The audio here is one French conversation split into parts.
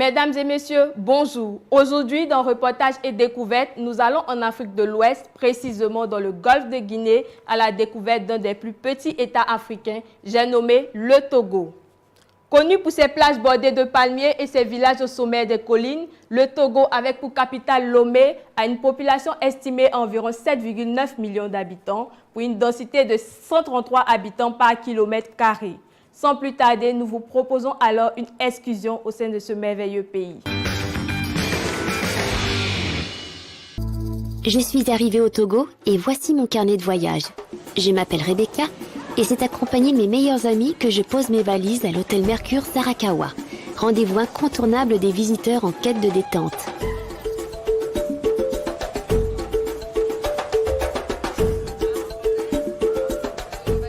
Mesdames et messieurs, bonjour. Aujourd'hui, dans Reportage et Découverte, nous allons en Afrique de l'Ouest, précisément dans le golfe de Guinée, à la découverte d'un des plus petits États africains, j'ai nommé le Togo. Connu pour ses plages bordées de palmiers et ses villages au sommet des collines, le Togo, avec pour capitale Lomé, a une population estimée à environ 7,9 millions d'habitants, pour une densité de 133 habitants par kilomètre carré. Sans plus tarder, nous vous proposons alors une excursion au sein de ce merveilleux pays. Je suis arrivée au Togo et voici mon carnet de voyage. Je m'appelle Rebecca et c'est accompagnée de mes meilleurs amis que je pose mes valises à l'hôtel Mercure Sarakawa, rendez-vous incontournable des visiteurs en quête de détente.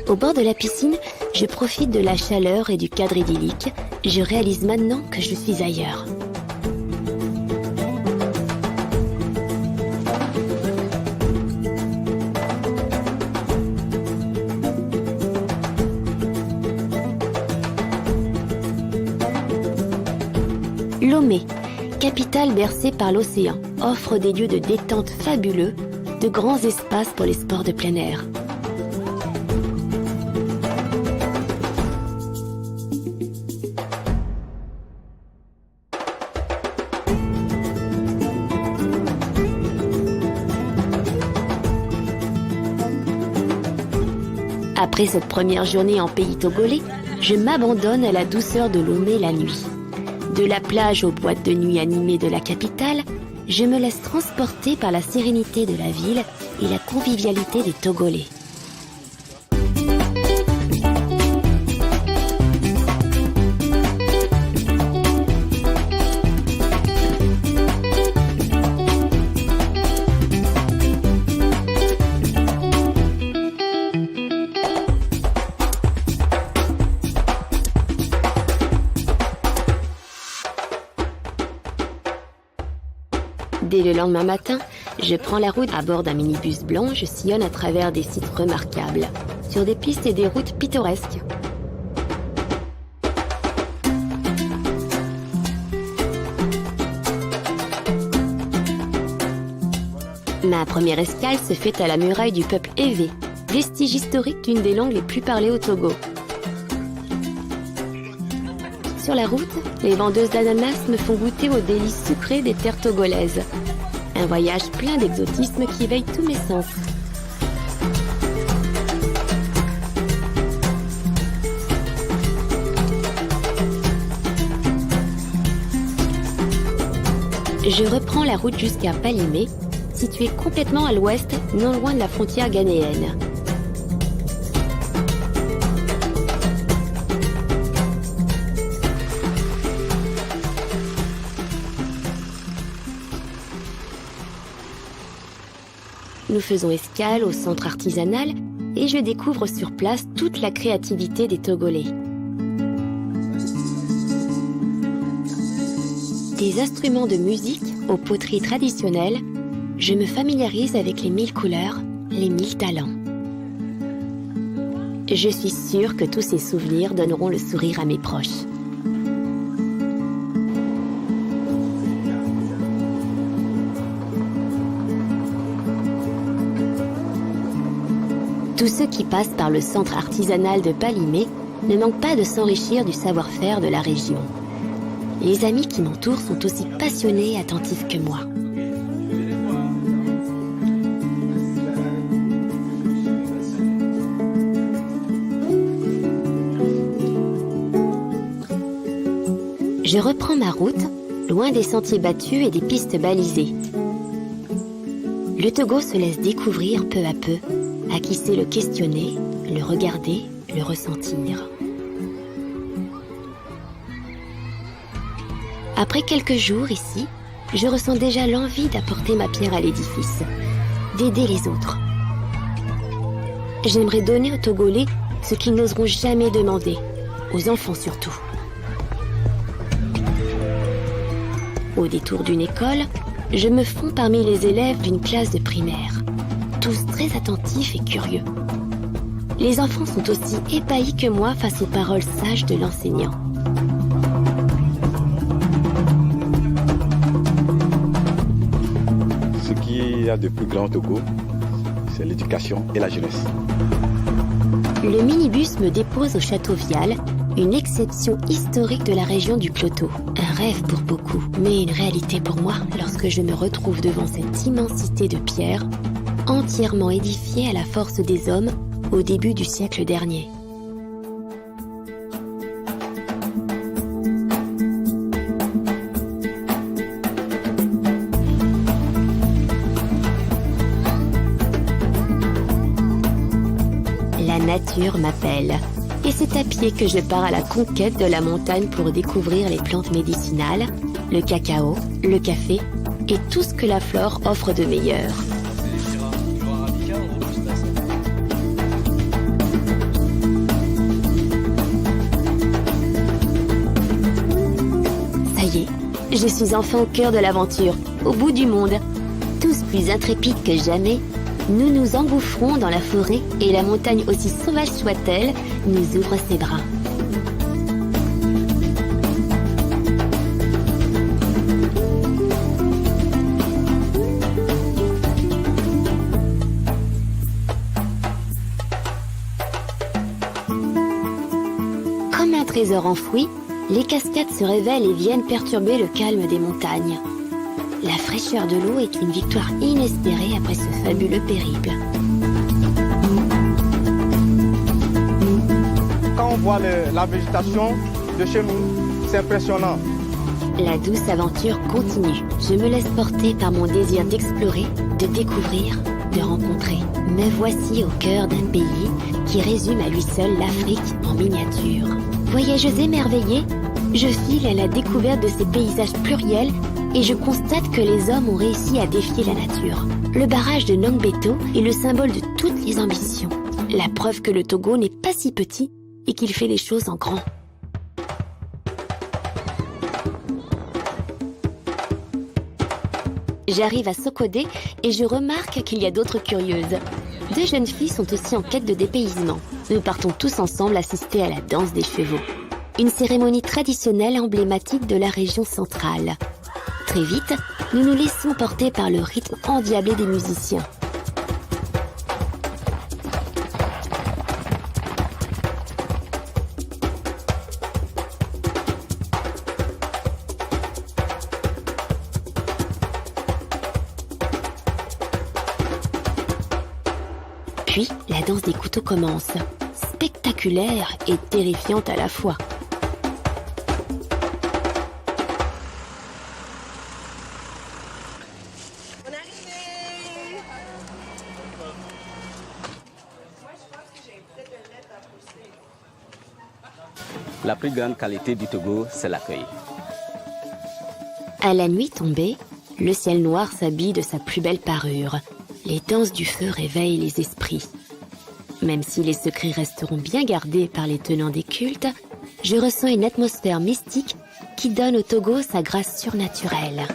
Au bord de la piscine, je profite de la chaleur et du cadre idyllique. Je réalise maintenant que je suis ailleurs. Lomé, capitale bercée par l'océan, offre des lieux de détente fabuleux, de grands espaces pour les sports de plein air. Après cette première journée en pays togolais, je m'abandonne à la douceur de Lomé la nuit. De la plage aux boîtes de nuit animées de la capitale, je me laisse transporter par la sérénité de la ville et la convivialité des Togolais. Dès le lendemain matin, je prends la route à bord d'un minibus blanc. Je sillonne à travers des sites remarquables, sur des pistes et des routes pittoresques. Ma première escale se fait à la muraille du peuple Ewe, vestige historique d'une des langues les plus parlées au Togo. Sur la route, les vendeuses d'ananas me font goûter aux délices sucrées des terres togolaises. Un voyage plein d'exotisme qui éveille tous mes sens. Je reprends la route jusqu'à Palimé, située complètement à l'ouest, non loin de la frontière ghanéenne. Nous faisons escale au centre artisanal et je découvre sur place toute la créativité des Togolais. Des instruments de musique aux poteries traditionnelles, je me familiarise avec les 1000 couleurs, les 1000 talents. Je suis sûre que tous ces souvenirs donneront le sourire à mes proches. Tous ceux qui passent par le centre artisanal de Palimé ne manquent pas de s'enrichir du savoir-faire de la région. Les amis qui m'entourent sont aussi passionnés et attentifs que moi. Je reprends ma route, loin des sentiers battus et des pistes balisées. Le Togo se laisse découvrir peu à peu, à qui sait le questionner, le regarder, le ressentir. Après quelques jours ici, je ressens déjà l'envie d'apporter ma pierre à l'édifice, d'aider les autres. J'aimerais donner aux Togolais ce qu'ils n'oseront jamais demander, aux enfants surtout. Au détour d'une école, je me fonds parmi les élèves d'une classe de primaire, tous très attentifs et curieux. Les enfants sont aussi ébahis que moi face aux paroles sages de l'enseignant. qu'il y a de plus grand au Togo, c'est l'éducation et la jeunesse. Le minibus me dépose au Château Vial, une exception historique de la région du Cloto. Un rêve pour beaucoup, mais une réalité pour moi lorsque je me retrouve devant cette immensité de pierre, entièrement édifiée à la force des hommes au début du siècle dernier. La nature m'appelle. Et c'est à pied que je pars à la conquête de la montagne pour découvrir les plantes médicinales, le cacao, le café et tout ce que la flore offre de meilleur. Ça y est, je suis enfin au cœur de l'aventure, au bout du monde. Tous plus intrépides que jamais, nous nous engouffrons dans la forêt et la montagne, aussi sauvage soit-elle, nous ouvre ses bras. Comme un trésor enfoui, les cascades se révèlent et viennent perturber le calme des montagnes. La fraîcheur de l'eau est une victoire inespérée après ce fabuleux périple. Quand on voit la végétation de chez nous, c'est impressionnant. La douce aventure continue. Je me laisse porter par mon désir d'explorer, de découvrir, de rencontrer. Me voici au cœur d'un pays qui résume à lui seul l'Afrique en miniature. Voyageuse émerveillée, je file à la découverte de ces paysages pluriels et je constate que les hommes ont réussi à défier la nature. Le barrage de Nongbeto est le symbole de toutes les ambitions. La preuve que le Togo n'est pas si petit et qu'il fait les choses en grand. J'arrive à Sokodé et je remarque qu'il y a d'autres curieuses. 2 jeunes filles sont aussi en quête de dépaysement. Nous partons tous ensemble assister à la danse des chevaux. Une cérémonie traditionnelle emblématique de la région centrale. Très vite, nous nous laissons porter par le rythme endiablé des musiciens. Puis, la danse des couteaux commence. Spectaculaire et terrifiante à la fois. La plus grande qualité du Togo, c'est l'accueil. À la nuit tombée, le ciel noir s'habille de sa plus belle parure. Les danses du feu réveillent les esprits. Même si les secrets resteront bien gardés par les tenants des cultes, je ressens une atmosphère mystique qui donne au Togo sa grâce surnaturelle.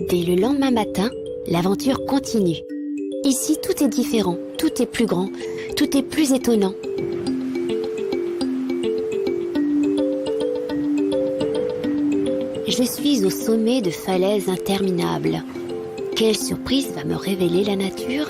Dès le lendemain matin, l'aventure continue. Ici, tout est différent, tout est plus grand, tout est plus étonnant. Je suis au sommet de falaises interminables. Quelle surprise va me révéler la nature ?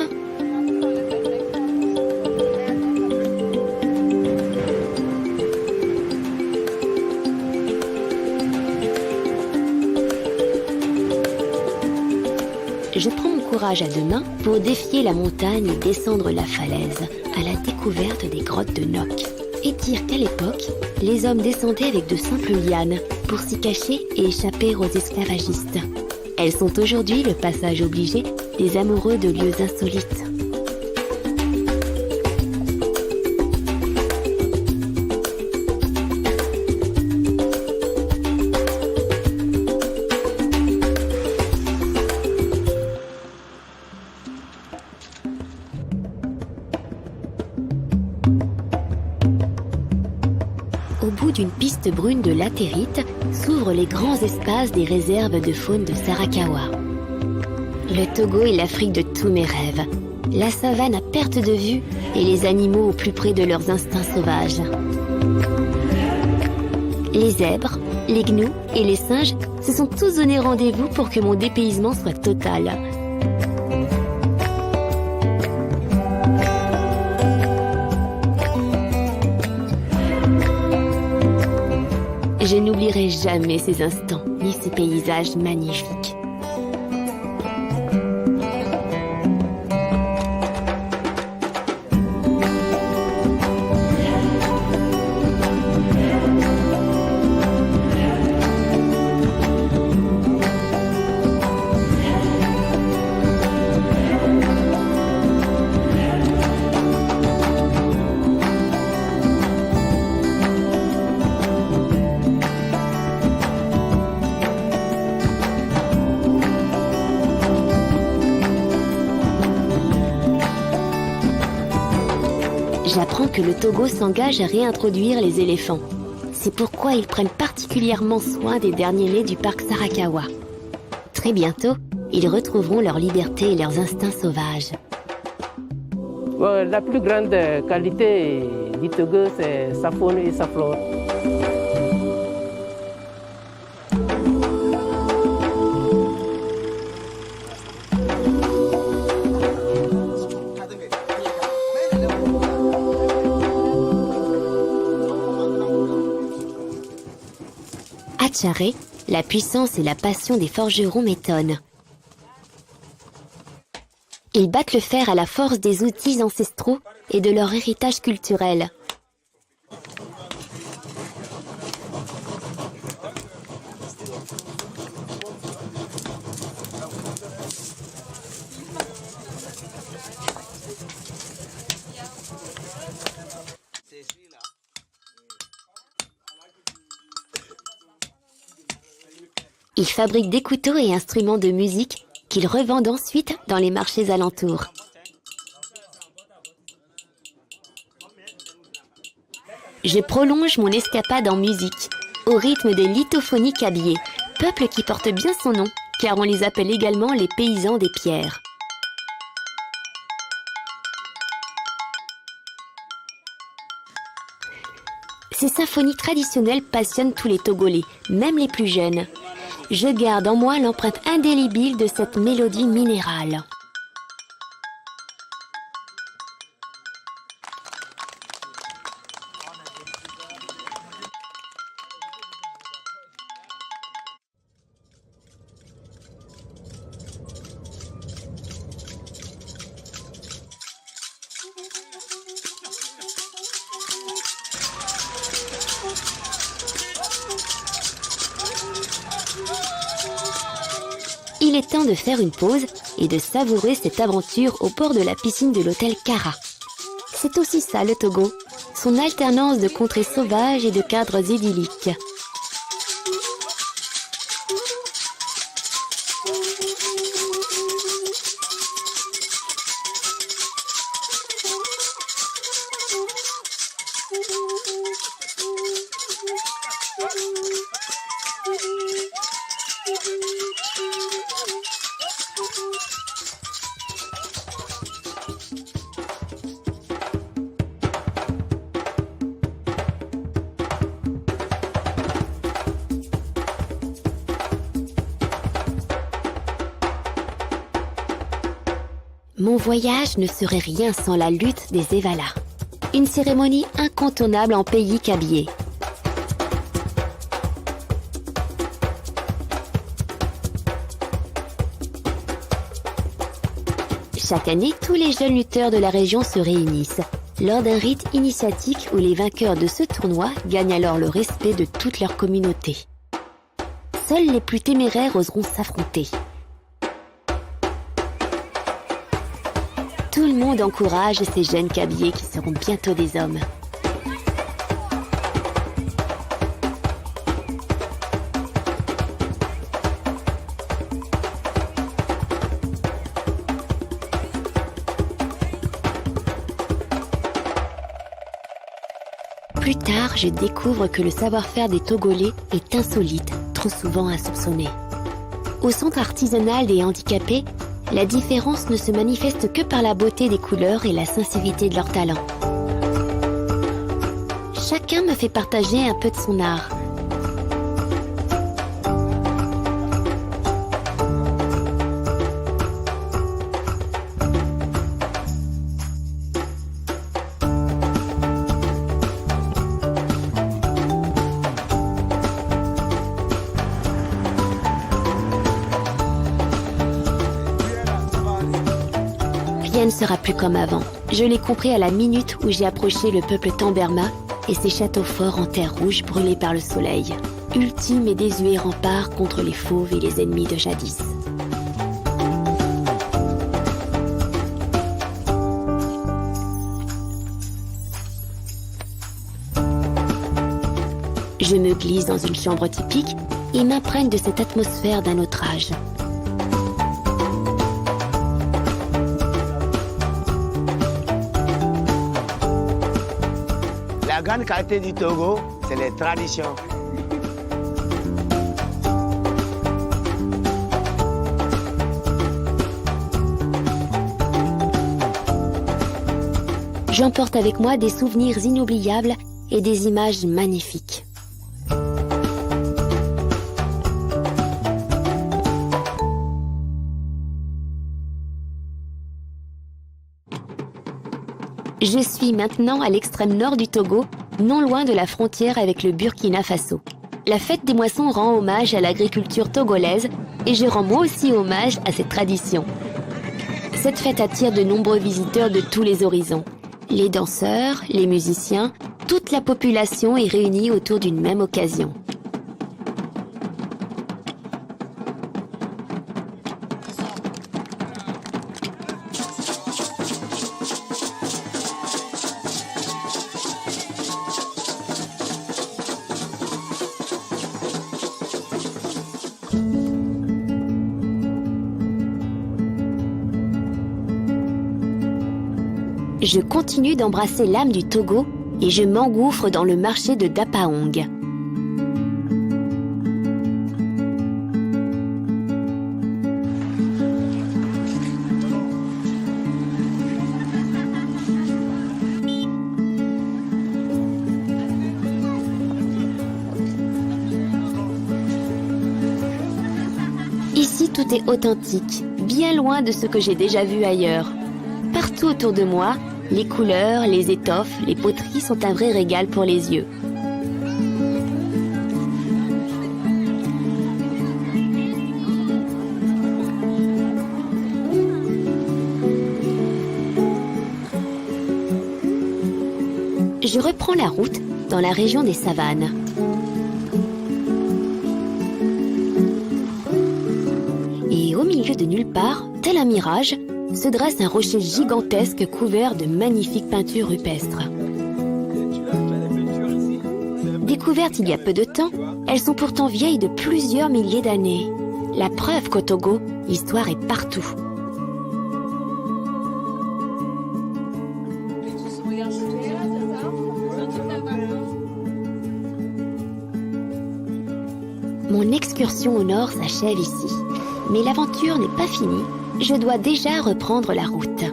Je prends mon courage à 2 mains pour défier la montagne et descendre la falaise à la découverte des grottes de Nok. Et dire qu'à l'époque, les hommes descendaient avec de simples lianes pour s'y cacher et échapper aux esclavagistes. Elles sont aujourd'hui le passage obligé des amoureux de lieux insolites. vastes brunes de latérite s'ouvrent les grands espaces des réserves de faune de Sarakawa. Le Togo est l'Afrique de tous mes rêves. La savane à perte de vue et les animaux au plus près de leurs instincts sauvages. Les zèbres, les gnous et les singes se sont tous donnés rendez-vous pour que mon dépaysement soit total. Je n'oublierai jamais ces instants, ni ces paysages magnifiques. J'apprends que le Togo s'engage à réintroduire les éléphants. C'est pourquoi ils prennent particulièrement soin des derniers-nés du parc Sarakawa. Très bientôt, ils retrouveront leur liberté et leurs instincts sauvages. La plus grande qualité du Togo, c'est sa faune et sa flore. À Tcharé, la puissance et la passion des forgerons m'étonnent. Ils battent le fer à la force des outils ancestraux et de leur héritage culturel. Ils fabriquent des couteaux et instruments de musique qu'ils revendent ensuite dans les marchés alentours. Je prolonge mon escapade en musique, au rythme des lithophonies kabyés, peuple qui porte bien son nom, car on les appelle également les paysans des pierres. Ces symphonies traditionnelles passionnent tous les Togolais, même les plus jeunes. Je garde en moi l'empreinte indélébile de cette mélodie minérale. Il est temps de faire une pause et de savourer cette aventure au bord de la piscine de l'hôtel Kara. C'est aussi ça le Togo, son alternance de contrées sauvages et de cadres idylliques. Mon voyage ne serait rien sans la lutte des Evala, une cérémonie incontournable en pays kabyé. Chaque année, tous les jeunes lutteurs de la région se réunissent, lors d'un rite initiatique où les vainqueurs de ce tournoi gagnent alors le respect de toute leur communauté. Seuls les plus téméraires oseront s'affronter. Tout le monde encourage ces jeunes kabyés qui seront bientôt des hommes. Plus tard, je découvre que le savoir-faire des Togolais est insolite, trop souvent insoupçonné. Au centre artisanal des handicapés, la différence ne se manifeste que par la beauté des couleurs et la sincérité de leur talent. Chacun me fait partager un peu de son art. Rien ne sera plus comme avant. Je l'ai compris à la minute où j'ai approché le peuple Tamberma et ses châteaux forts en terre rouge brûlés par le soleil. Ultime et désuet rempart contre les fauves et les ennemis de jadis. Je me glisse dans une chambre typique et m'imprègne de cette atmosphère d'un autre âge. La grande qualité du Togo, c'est les traditions. J'emporte avec moi des souvenirs inoubliables et des images magnifiques. Je suis maintenant à l'extrême nord du Togo, non loin de la frontière avec le Burkina Faso. La fête des moissons rend hommage à l'agriculture togolaise et je rends moi aussi hommage à cette tradition. Cette fête attire de nombreux visiteurs de tous les horizons. Les danseurs, les musiciens, toute la population est réunie autour d'une même occasion. Je continue d'embrasser l'âme du Togo et je m'engouffre dans le marché de Dapaong. Ici, tout est authentique, bien loin de ce que j'ai déjà vu ailleurs. Partout autour de moi, les couleurs, les étoffes, les poteries sont un vrai régal pour les yeux. Je reprends la route dans la région des savanes. Et au milieu de nulle part, tel un mirage, se dresse un rocher gigantesque couvert de magnifiques peintures rupestres. Découvertes il y a peu de temps, elles sont pourtant vieilles de plusieurs milliers d'années. La preuve qu'au Togo, l'histoire est partout. Mon excursion au nord s'achève ici. Mais l'aventure n'est pas finie. Je dois déjà reprendre la route.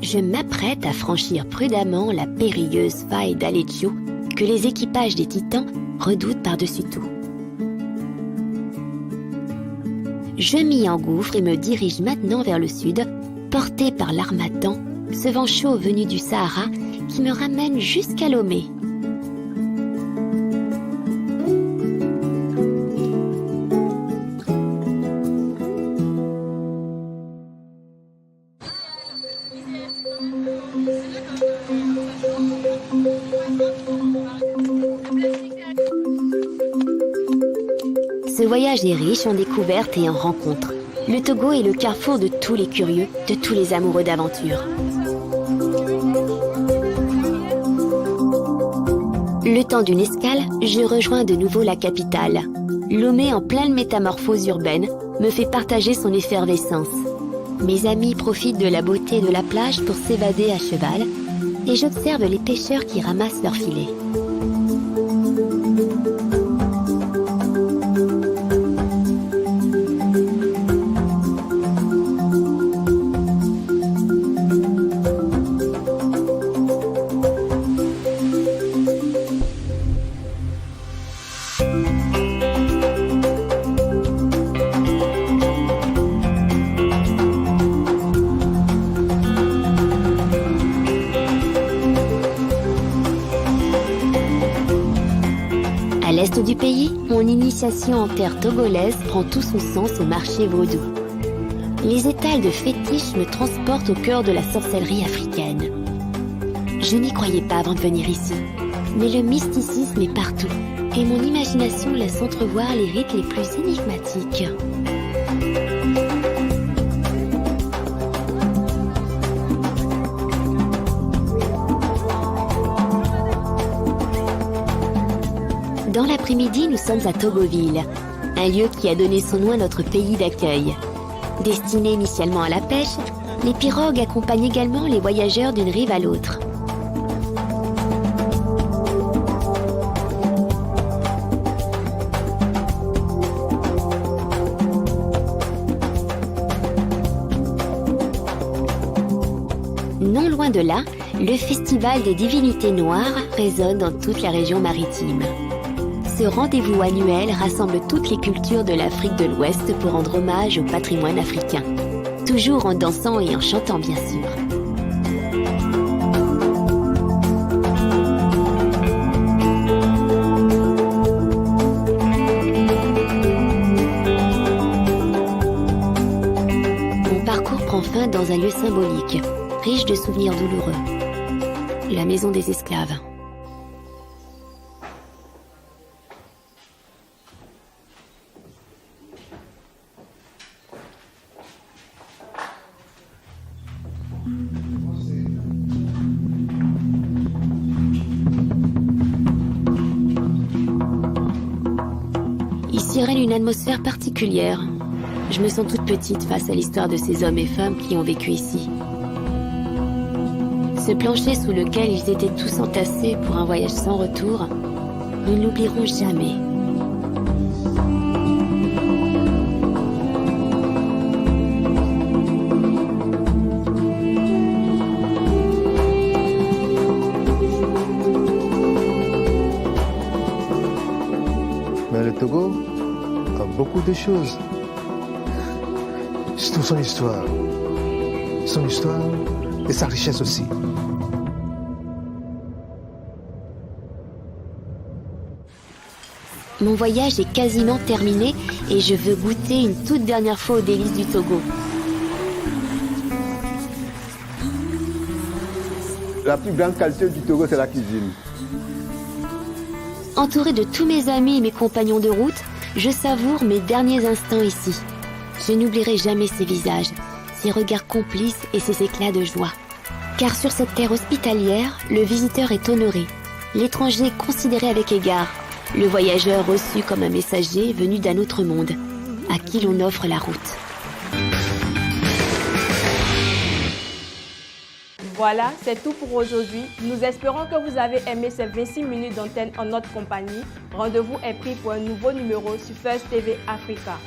Je m'apprête à franchir prudemment la périlleuse faille d'Aleggio que les équipages des Titans redoutent par-dessus tout. Je m'y engouffre et me dirige maintenant vers le sud, porté par l'harmattan, ce vent chaud venu du Sahara qui me ramène jusqu'à Lomé. Ce voyage est riche en découvertes et en rencontres. Le Togo est le carrefour de tous les curieux, de tous les amoureux d'aventure. Le temps d'une escale, je rejoins de nouveau la capitale. Lomé, en pleine métamorphose urbaine, me fait partager son effervescence. Mes amis profitent de la beauté de la plage pour s'évader à cheval et j'observe les pêcheurs qui ramassent leurs filets. À l'est du pays, mon initiation en terre togolaise prend tout son sens au marché vaudou. Les étals de fétiche me transportent au cœur de la sorcellerie africaine. Je n'y croyais pas avant de venir ici, mais le mysticisme est partout et mon imagination laisse entrevoir les rites les plus énigmatiques. Dans l'après-midi, nous sommes à Togoville, un lieu qui a donné son nom à notre pays d'accueil. Destinés initialement à la pêche, les pirogues accompagnent également les voyageurs d'une rive à l'autre. Non loin de là, le Festival des divinités noires résonne dans toute la région maritime. Ce rendez-vous annuel rassemble toutes les cultures de l'Afrique de l'Ouest pour rendre hommage au patrimoine africain. Toujours en dansant et en chantant, bien sûr. Mon parcours prend fin dans un lieu symbolique, riche de souvenirs douloureux. La maison des esclaves. Ici règne une atmosphère particulière. Je me sens toute petite face à l'histoire de ces hommes et femmes qui ont vécu ici. Ce plancher sous lequel ils étaient tous entassés pour un voyage sans retour, nous ne l'oublierons jamais. Mais le Togo a beaucoup de choses. Surtout son histoire. Son histoire et sa richesse aussi. Mon voyage est quasiment terminé et je veux goûter une toute dernière fois aux délices du Togo. La plus grande qualité du Togo, c'est la cuisine. Entourée de tous mes amis et mes compagnons de route, je savoure mes derniers instants ici. Je n'oublierai jamais ces visages, ces regards complices et ces éclats de joie. Car sur cette terre hospitalière, le visiteur est honoré, l'étranger considéré avec égard, le voyageur reçu comme un messager venu d'un autre monde, à qui l'on offre la route. Voilà, c'est tout pour aujourd'hui. Nous espérons que vous avez aimé ces 26 minutes d'antenne en notre compagnie. Rendez-vous est pris pour un nouveau numéro sur First TV Africa.